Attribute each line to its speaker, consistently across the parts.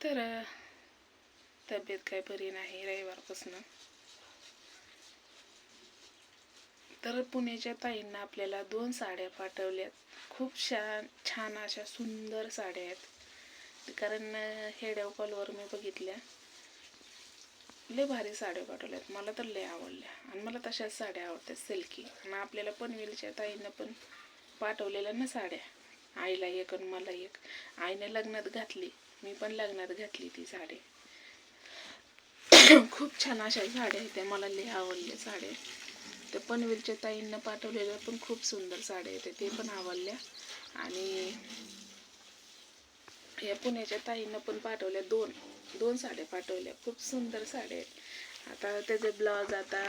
Speaker 1: तर तब्येत काही बरी नाही रविवारपासून. तर पुण्याच्या ताईंना आपल्याला 2 साड्या पाठवल्यात. खूप छान अशा सुंदर साड्या आहेत. कारण हेड्याव कॉलवर मी बघितल्या, लय भारी साड्या पाठवल्यात. मला तर लय आवडल्या आणि मला तशाच साड्या आवडतात सिल्की. आणि आपल्याला पनवेलच्या ताईंना पण पाठवलेल्या ना साड्या, आईला एक आणि मला एक. आईने लग्नात घातली, मी पण लग्नात घातली ती साडी. खूप छान अशा साड्या आहेत त्या, मला लय आवडल्या साड्या. त्या पनवेलच्या ताईंना पाठवलेल्या पण खूप सुंदर साड्या आहेत, ते पण आवडल्या. आणि या पुण्याच्या ताईंना पण पाठवल्या, दोन साड्या पाठवल्या, खूप सुंदर साड्या आहेत. आता त्याचे ब्लाउज आता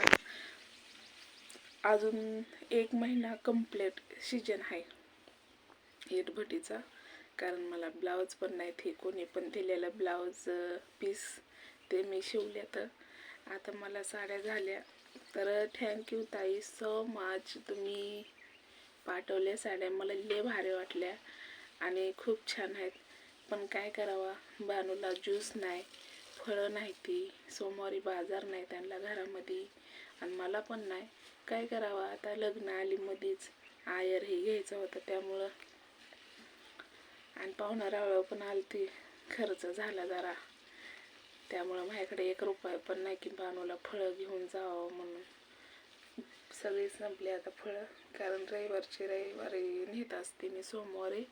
Speaker 1: अजून 1 महिना कंप्लीट सीजन आहे हेटभटीचा. कारण मला ब्लाऊज पण नाही, ते कोणी पण दिलेलं ब्लाऊज पीस ते मी शिवल्या. तर आता मला साड्या झाल्या. तर थँक्यू ताई सो मच, तुम्ही पाठवल्या साड्या मला लय भारी वाटल्या आणि खूप छान आहेत. पण काय करावा, बानूला ज्यूस नाही, फळं नाही, ती सोमवारी बाजार नाही त्यांना घरामध्ये आणि मला पण नाही. काय करावा आता, लग्न आली मध्येच, आयर हे घ्यायचं होतं त्यामुळं. आणि पाहुणा रावळ पण आलती, खर्च झाला जरा, त्यामुळं माझ्याकडे 1 रुपया पण नाही की बानूला फळं घेऊन जावं म्हणून. सगळी संपली आता फळं. कारण रविवारी नेत असते मी, सोमवारी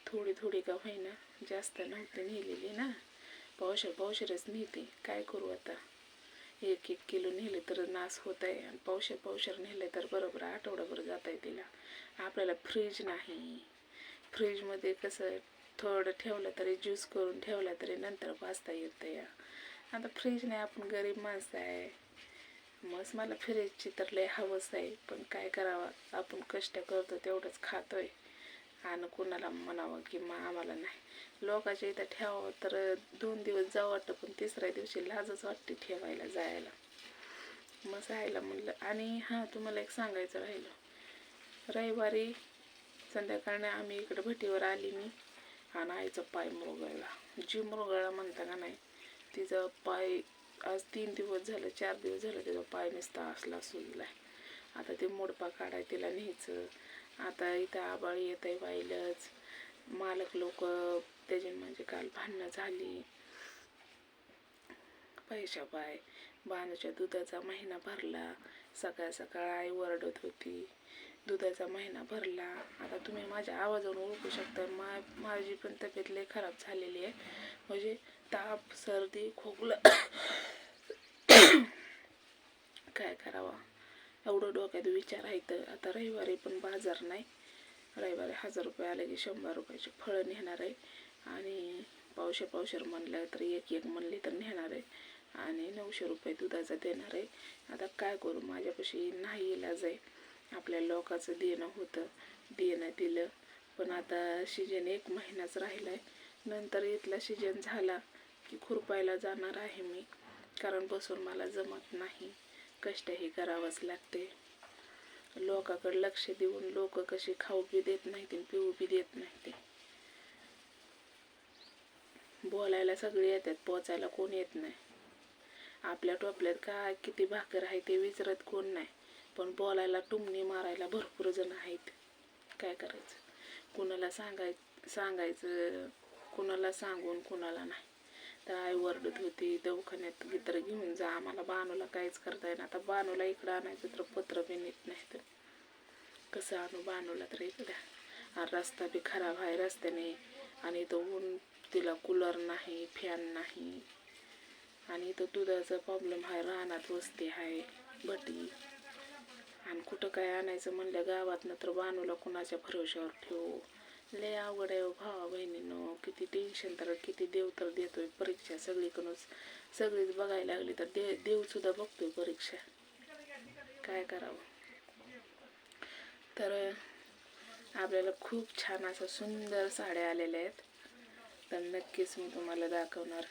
Speaker 1: थोडी का होईना, जास्त नव्हती नेलेली ना, पावशेरच नेते. काय करू आता, 1 किलो नेले तर नास होत आहे आणि पावशेर नेले तर बरोबर आठवडाभर जात आहे तिला. आपल्याला फ्रीज नाही, फ्रीजमध्ये कसं थोडं ठेवलं तरी, ज्यूस करून ठेवला तरी नंतर वाजता येतं या. आता फ्रीज नाही, आपण गरीब माणसं आहे. मग मला फ्रीजची तर लय हवस आहे, पण काय करावं, आपण कष्ट करतो तेवढंच खातोय. आणि कुणाला म्हणावं की आम्हाला नाही. लोकांच्या इथं ठेवावं तर 2 दिवस जावं वाटतं, पण 3ऱ्या दिवशी लाजच वाटते ठेवायला जायला. मग जायला म्हणलं. आणि हां, तुम्हाला एक सांगायचं राहिलं, रविवारी संध्याकाळने आम्ही इकडं भटीवर आली मी, आणि आईचा पाय मुरगळला. जी मुरगळला म्हणता का नाही, तिचा पाय आज 3 दिवस झालं, 4 दिवस झालं तिचा पाय नुसता असला सुजलाय. आता ते मोडपा काढाय तिला न्यायचं. आता इथं आबाळ येत आहे वाईलच, मालक लोक त्याचे म्हणजे काल भांडणं झाली पैशा पाय. बानूच्या दुधाचा महिना भरला, सकाळ आई ओरडत होती, दुधाचा महिना भरला. आता तुम्ही माझ्या आवाजावरून ओळखू शकता, माझी पण तब्येत लय खराब झालेली आहे. म्हणजे ताप, सर्दी, खोकला. काय करावा, एवढं डोक्यात विचार आहे. तर आता रविवारी पण बाजार नाही, रविवारी 1000 रुपये आले की 100 रुपयाची फळं नेणार आहे. आणि पावशेर म्हणलं तर एक म्हणली तर नेणार आहे. आणि 900 रुपये दुधाचा देणार आहे. आता काय करू, माझ्यापाशी नाही इलाज आहे. आपल्या लोकांचं देणं होतं, देणं दिलं. पण आता सीजन 1 महिनाच राहिला आहे, नंतर इथला सीजन झाला की खुरपायला जाणार आहे मी. कारण बसून मला जमत नाही, कष्टही करावंच लागते. लोकांकडे लक्ष देऊन लोक कशी खाऊ बी देत नाहीत आणि पिऊ बी देत नाहीत. बोलायला सगळे येतात, पोचायला कोण येत नाही. आपल्या टोपल्यात काय किती भाकर आहे ते विचारत कोण नाही, पण बोलायला टुमणी मारायला भरपूर जण आहेत. काय करायचं, कुणाला सांगायचं, कुणाला सांगून कुणाला नाही. तर आई ओरडत होती, दवाखान्यात गित्र घेऊन जा, आम्हाला बानूला काहीच करता येईना. आता बानूला इकडं आणायचं तर पत्र बी नेत नाही, तर कसं आणू बानूला तर इकडं. आणि रस्ता बी खराब आहे रस्त्याने, आणि इथं ऊन, तिला कूलर नाही, फॅन नाही. आणि इथं दुधाचा प्रॉब्लेम आहे, रानात वस्ती आहे भटी. आणि कुठं काय आणायचं म्हणलं गावातनं तर बानूला कुणाच्या भरोशावर ठेवू. लय अवघड आहे भावा बहिणीनं. किती टेन्शन, तर किती देव तर देतोय परीक्षा सगळीकडूनच. सगळीच बघायला लागली तर देवसुद्धा बघतोय परीक्षा. काय करावं. तर आपल्याला खूप छान असं सुंदर साड्या आलेल्या आहेत. तर नक्कीच मी तुम्हाला दाखवणार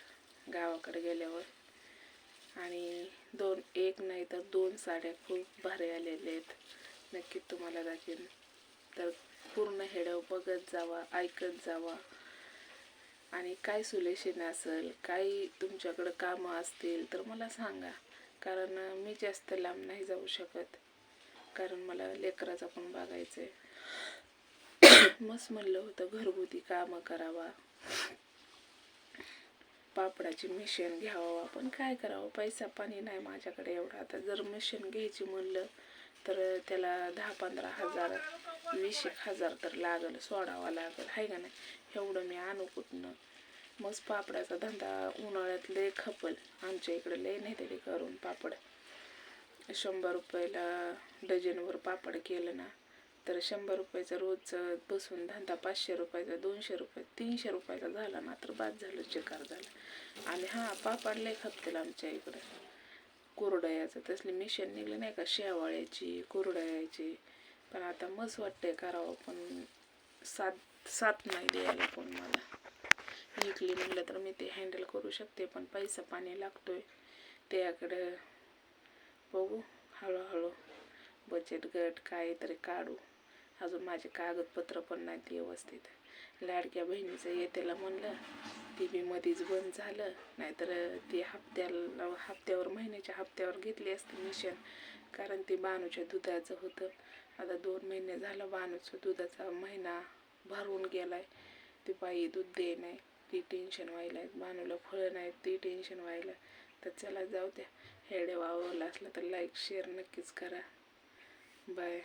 Speaker 1: गावाकडे गेल्यावर. आणि 1 नाही तर 2 साड्या खूप भारी आलेल्या आहेत, नक्कीच तुम्हाला दाखवेन. तर पूर्ण हेडव बघत जावा, ऐकत जावा. आणि काय सोल्युशन असेल, काही तुमच्याकडं कामं असतील तर मला सांगा, कारण मी जास्त लांब नाही जाऊ शकत, कारण मला लेकराचा पण बघायचं आहे. मस्त म्हणलं होतं घरगुती कामं करावा, पापडाची मिशन घ्यावं, पण काय करावं, पैसा पाणी नाही माझ्याकडे एवढा. आता जर मिशन घ्यायची म्हणलं तर त्याला 10-15 हजार 20,000 तर लागल, सोडावा लागल, आहे का नाही. एवढं मी आणू कुठनं. मस्त पापडाचा धंदा उन्हाळ्यात लय खपल, आमच्या इकडे लय नाही तरी करून पापड. 100 रुपयाला डझनवर पापड केलं ना तर 100 रुपयाचा रोज बसून धंदा 500 रुपयाचा, 200 रुपये, 300 रुपयाचा झाला ना तर बाद झालं, चिकार झालं. आणि हां, पापड लय खपतील आमच्या इकडं. कुरडयाचं तसली मिशन निघलं नाही का, शेवाळ्याची, कुरडयाची. पण आता मस्त वाटतंय करावं, पण साथ नाही द्यायला कोण मला. विकली म्हणलं तर मी ते हँडल करू शकते, पण पैसा पाणी लागतोय त्याकडं. बघू हळूहळू बचत गट काहीतरी काढू. अजून माझे कागदपत्र पण नाहीत व्यवस्थित. लाडक्या बहिणीचं येतेला म्हणलं, ती बी मधीच बंद झालं. नाहीतर ती हप्त्यावर महिन्याच्या हप्त्यावर घेतली असते मिशन, कारण ती बानूच्या दुधाचं होतं. आता 2 महिने झालं बानूचं दुधाचा महिना भरून गेलाय. ती बाई दूध दे नाही, ती टेन्शन व्हायला. बानूला फळं नाहीत, ती टेन्शन व्हायला. तर चला जाऊ द्या. हेडे आवडला असला तर लाईक शेअर नक्कीच करा. बाय.